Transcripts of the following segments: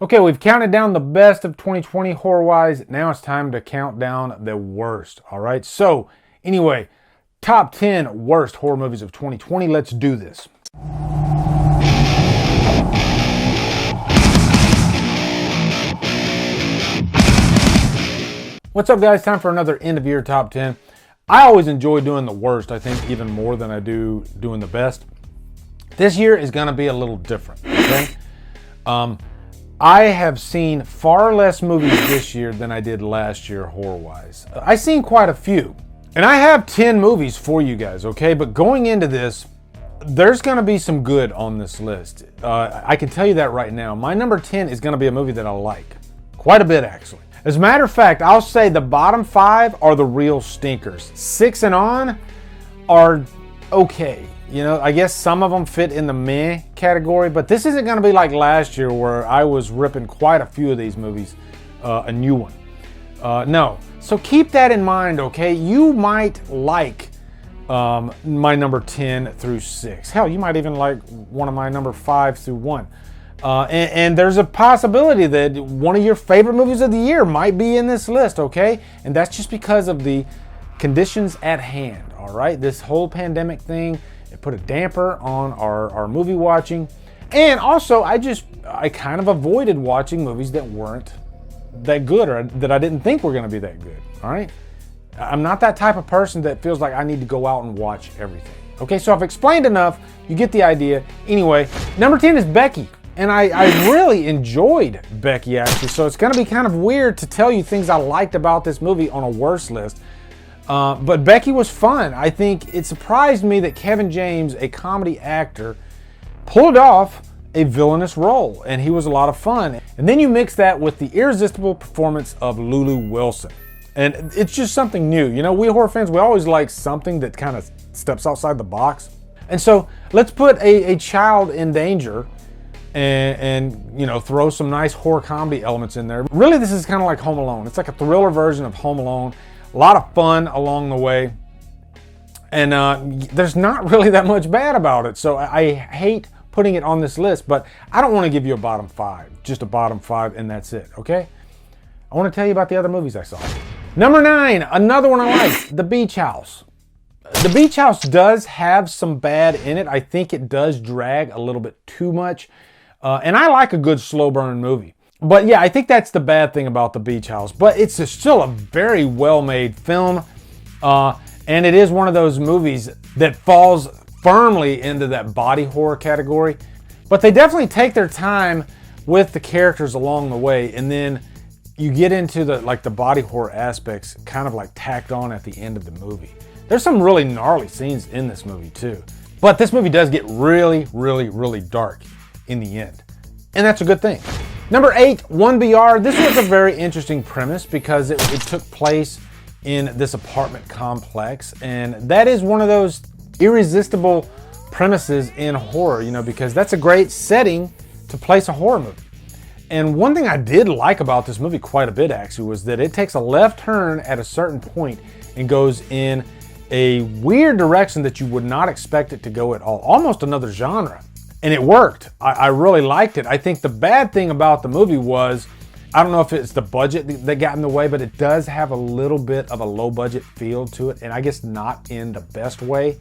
Okay, we've counted down the best of 2020 horror-wise. Now it's time to count down the worst, all right? So, anyway, top 10 worst horror movies of 2020. Let's do this. What's up, guys? Time for another end-of-year top 10. I always enjoy doing the worst, I think, even more than I do doing the best. This year is going to be a little different, okay? I have seen far less movies this year than I did last year, horror-wise. I've seen quite a few. And I have 10 movies for you guys, okay? But going into this, there's going to be some good on this list. I can tell you that right now. My number 10 is going to be a movie that I like. Quite a bit, actually. As a matter of fact, I'll say the bottom 5 are the real stinkers. 6 and on are okay. You know, I guess some of them fit in the meh category, but this isn't going to be like last year where I was ripping quite a few of these movies a new one. No. So keep that in mind, okay? You might like my number 10 through 6. Hell, you might even like one of my number 5 through 1. And there's a possibility that one of your favorite movies of the year might be in this list, okay? And that's just because of the conditions at hand, all right? This whole pandemic thing, it put a damper on our movie watching. And also, I kind of avoided watching movies that weren't that good or that I didn't think were going to be that good, all right? I'm not that type of person that feels like I need to go out and watch everything. Okay, so I've explained enough. You get the idea. Anyway, number 10 is Becky. And I really enjoyed Becky, actually. So it's going to be kind of weird to tell you things I liked about this movie on a worst list. But Becky was fun. I think it surprised me that Kevin James, a comedy actor, pulled off a villainous role. And he was a lot of fun. And then you mix that with the irresistible performance of Lulu Wilson. And it's just something new. You know, we horror fans, we always like something that kind of steps outside the box. And so let's put a child in danger and you know, throw some nice horror comedy elements in there. Really, this is kind of like Home Alone. It's like a thriller version of Home Alone. A lot of fun along the way. And there's not really that much bad about it. So I hate putting it on this list, but I don't want to give you a bottom 5. Just a bottom 5 and that's it, okay? I want to tell you about the other movies I saw. Number 9, another one I like, The Beach House. The Beach House does have some bad in it. I think it does drag a little bit too much. And I like a good slow burn movie. But yeah, I think that's the bad thing about The Beach House. But it's still a very well-made film. And it is one of those movies that falls firmly into that body horror category. But they definitely take their time with the characters along the way. And then you get into the body horror aspects kind of like tacked on at the end of the movie. There's some really gnarly scenes in this movie too. But this movie does get really, really, really dark in the end. And that's a good thing. Number 8, 1BR. This was a very interesting premise because it took place in this apartment complex. And that is one of those irresistible premises in horror, you know, because that's a great setting to place a horror movie. And one thing I did like about this movie quite a bit, actually, was that it takes a left turn at a certain point and goes in a weird direction that you would not expect it to go at all. Almost another genre. And it worked. I really liked it. I think the bad thing about the movie was, I don't know if it's the budget that got in the way, but it does have a little bit of a low budget feel to it. And I guess not in the best way.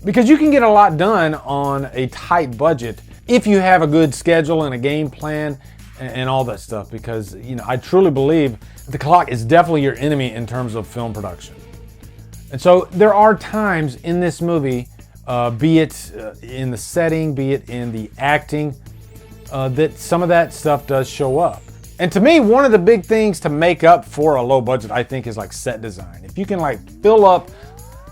Because you can get a lot done on a tight budget if you have a good schedule and a game plan and all that stuff. Because, you know, I truly believe the clock is definitely your enemy in terms of film production. And so there are times in this movie, be it in the setting, be it in the acting, that some of that stuff does show up. And to me, one of the big things to make up for a low budget, I think, is like set design. If you can like fill up,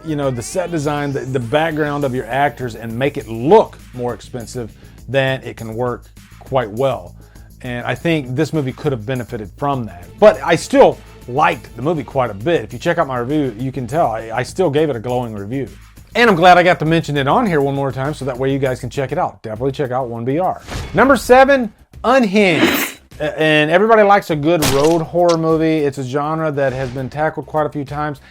you know, the set design, the background of your actors and make it look more expensive, then it can work quite well. And I think this movie could have benefited from that. But I still liked the movie quite a bit. If you check out my review, you can tell I still gave it a glowing review. And I'm glad I got to mention it on here one more time so that way you guys can check it out. Definitely check out 1BR. Number 7, Unhinged. And everybody likes a good road horror movie. It's a genre that has been tackled quite a few times.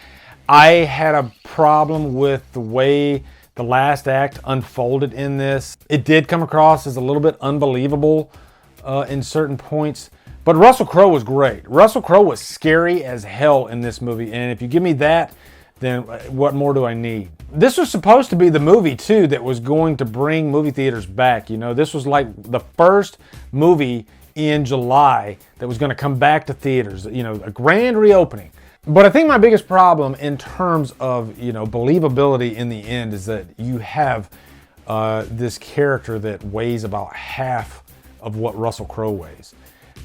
I had a problem with the way the last act unfolded in this. It did come across as a little bit unbelievable. in certain points. But Russell Crowe was great. Russell Crowe was scary as hell in this movie. And if you give me that, then what more do I need? This was supposed to be the movie, too, that was going to bring movie theaters back. You know, this was like the first movie in July that was going to come back to theaters. You know, a grand reopening. But I think my biggest problem in terms of, you know, believability in the end is that you have this character that weighs about half of what Russell Crowe weighs.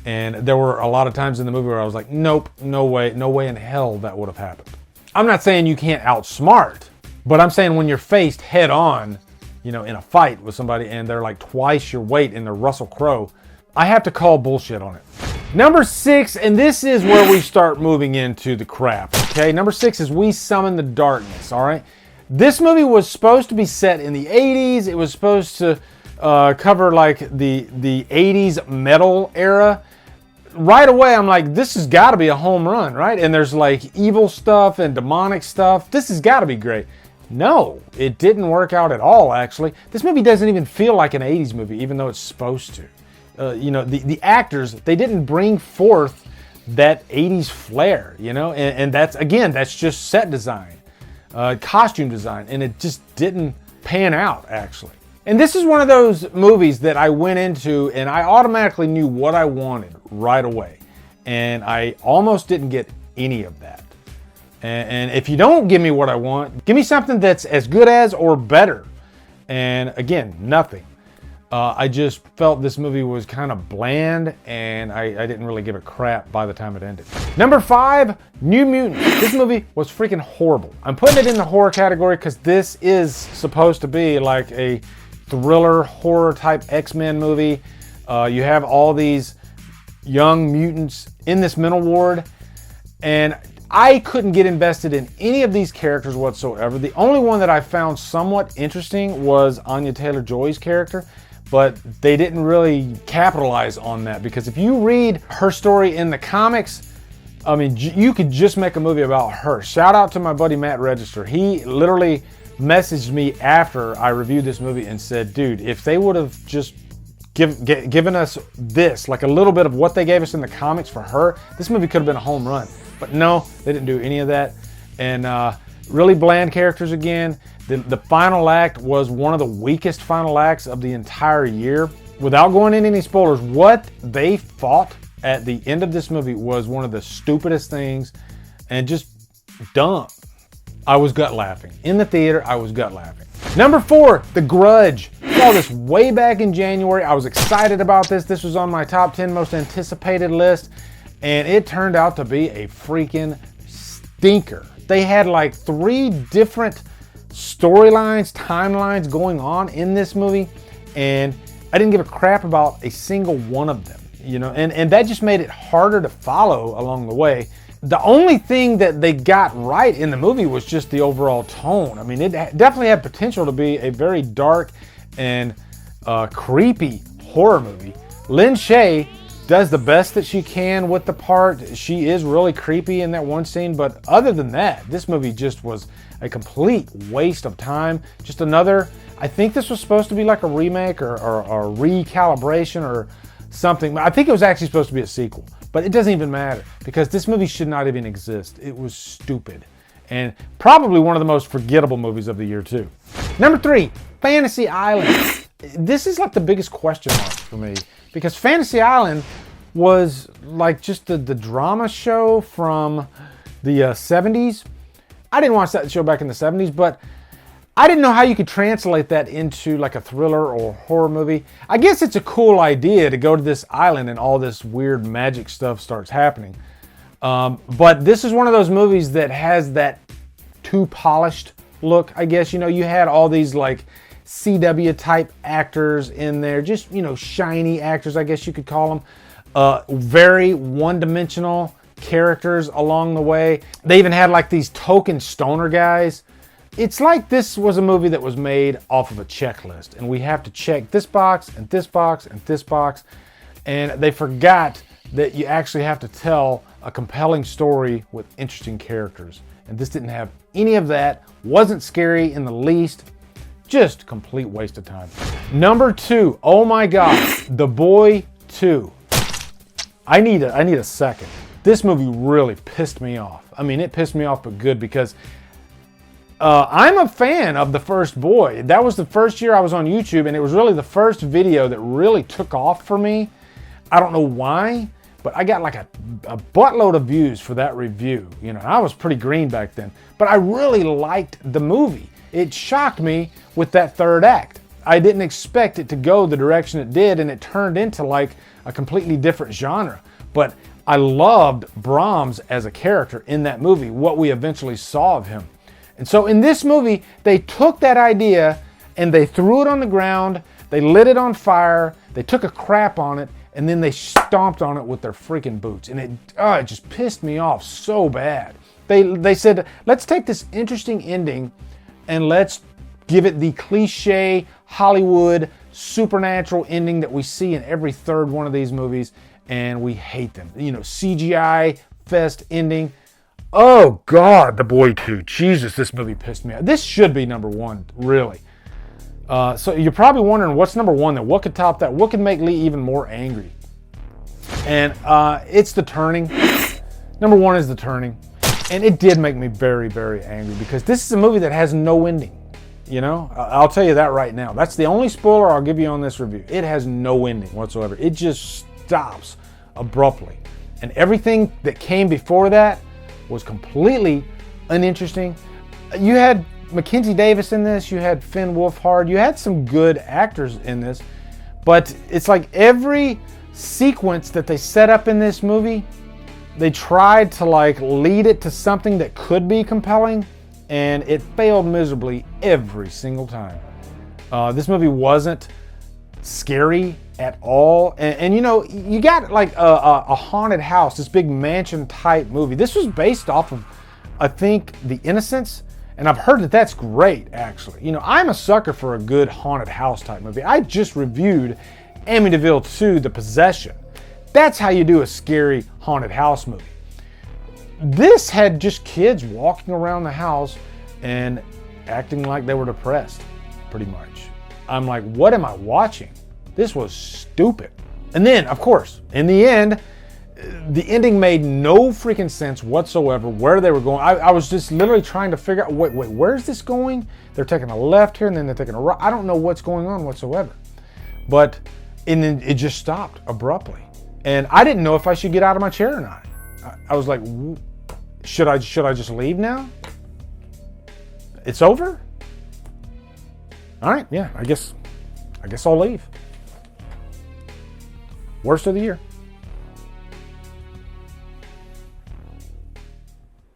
And there were a lot of times in the movie where I was like, nope, no way in hell that would have happened. I'm not saying you can't outsmart, but I'm saying when you're faced head on, you know, in a fight with somebody and they're like twice your weight and they're Russell Crowe, I have to call bullshit on it. Number 6, and this is where we start moving into the crap, okay? Number 6 is We Summon the Darkness, all right? This movie was supposed to be set in the 80s. It was supposed to cover like the 80s metal era. Right away, I'm like, this has got to be a home run, right? And there's like evil stuff and demonic stuff. This has got to be great. No, it didn't work out at all, actually. This movie doesn't even feel like an 80s movie, even though it's supposed to. You know, the actors, they didn't bring forth that 80s flair, you know? And that's, again, that's just set design, costume design, and it just didn't pan out, actually. And this is one of those movies that I went into and I automatically knew what I wanted right away. And I almost didn't get any of that. And if you don't give me what I want, give me something that's as good as or better. And again, nothing. I just felt this movie was kind of bland and I didn't really give a crap by the time it ended. Number 5, New Mutant. This movie was freaking horrible. I'm putting it in the horror category because this is supposed to be like a thriller, horror type X-Men movie. You have all these young mutants in this mental ward, and I couldn't get invested in any of these characters whatsoever. The only one that I found somewhat interesting was Anya Taylor-Joy's character, but they didn't really capitalize on that because if you read her story in the comics, I mean, you could just make a movie about her. Shout out to my buddy Matt Register. He literally messaged me after I reviewed this movie and said, dude, if they would have just given us this, like a little bit of what they gave us in the comics for her, this movie could have been a home run. But no, they didn't do any of that. And really bland characters again. The final act was one of the weakest final acts of the entire year. Without going into any spoilers, what they fought at the end of this movie was one of the stupidest things and just dumb. I was gut laughing. In the theater, I was gut laughing. Number 4, The Grudge. I saw this way back in January. I was excited about this. This was on my top 10 most anticipated list, and it turned out to be a freaking stinker. They had like 3 different storylines, timelines going on in this movie, and I didn't give a crap about a single one of them, you know, and that just made it harder to follow along the way. The only thing that they got right in the movie was just the overall tone. I mean, it definitely had potential to be a very dark and creepy horror movie. Lynn Shay does the best that she can with the part. She is really creepy in that one scene, but other than that, this movie just was a complete waste of time. Just another, I think this was supposed to be like a remake or a recalibration or something. I think it was actually supposed to be a sequel. But it doesn't even matter because this movie should not even exist. It was stupid and probably one of the most forgettable movies of the year too. Number 3, Fantasy Island. This is like the biggest question mark for me because Fantasy Island was like just the drama show from the 70s. I didn't watch that show back in the 70s, but I didn't know how you could translate that into like a thriller or horror movie. I guess it's a cool idea to go to this island and all this weird magic stuff starts happening. But this is one of those movies that has that too polished look, I guess. You know, you had all these like CW type actors in there, just, you know, shiny actors, I guess you could call them. Very one-dimensional characters along the way. They even had like these token stoner guys. It's like this was a movie that was made off of a checklist, and we have to check this box and this box and this box, and they forgot that you actually have to tell a compelling story with interesting characters. And this didn't have any of that, wasn't scary in the least, just complete waste of time. Number 2, oh my God, The Boy 2. I need a second. This movie really pissed me off. I mean, it pissed me off, but good, because I'm a fan of The First Boy. That was the first year I was on YouTube, and it was really the first video that really took off for me. I don't know why, but I got like a buttload of views for that review. You know, I was pretty green back then, but I really liked the movie. It shocked me with that third act. I didn't expect it to go the direction it did, and it turned into like a completely different genre. But I loved Brahms as a character in that movie, what we eventually saw of him. And so in this movie, they took that idea and they threw it on the ground, they lit it on fire, they took a crap on it, and then they stomped on it with their freaking boots. And it just pissed me off so bad. They said, let's take this interesting ending and let's give it the cliche Hollywood supernatural ending that we see in every third one of these movies, and we hate them. You know, CGI fest ending. Oh God, The Boy 2. Jesus, this movie pissed me off. This should be number 1, really. So you're probably wondering, what's number 1 then? What could top that? What could make Lee even more angry? And it's The Turning. Number 1 is The Turning. And it did make me very, very angry, because this is a movie that has no ending. You know, I'll tell you that right now. That's the only spoiler I'll give you on this review. It has no ending whatsoever. It just stops abruptly. And everything that came before that was completely uninteresting. You had Mackenzie Davis in this. You had Finn Wolfhard. You had some good actors in this. But it's like every sequence that they set up in this movie, they tried to like lead it to something that could be compelling, and it failed miserably every single time. This movie wasn't scary at all, and you know, you got like a haunted house, this big mansion type movie. This was based off of, I think, The Innocents, and I've heard that that's great, actually. You know, I'm a sucker for a good haunted house type movie. I just reviewed Amityville 2: The Possession. That's how you do a scary haunted house movie. This had just kids walking around the house and acting like they were depressed, pretty much. I'm like, what am I watching? This was stupid. And then, of course, in the end, the ending made no freaking sense whatsoever where they were going. I was just literally trying to figure out, wait, where's this going? They're taking a left here and then they're taking a right. I don't know what's going on whatsoever. But and then it just stopped abruptly. And I didn't know if I should get out of my chair or not. I was like, should I just leave now? It's over? All right, yeah, I guess I'll leave. Worst of the year.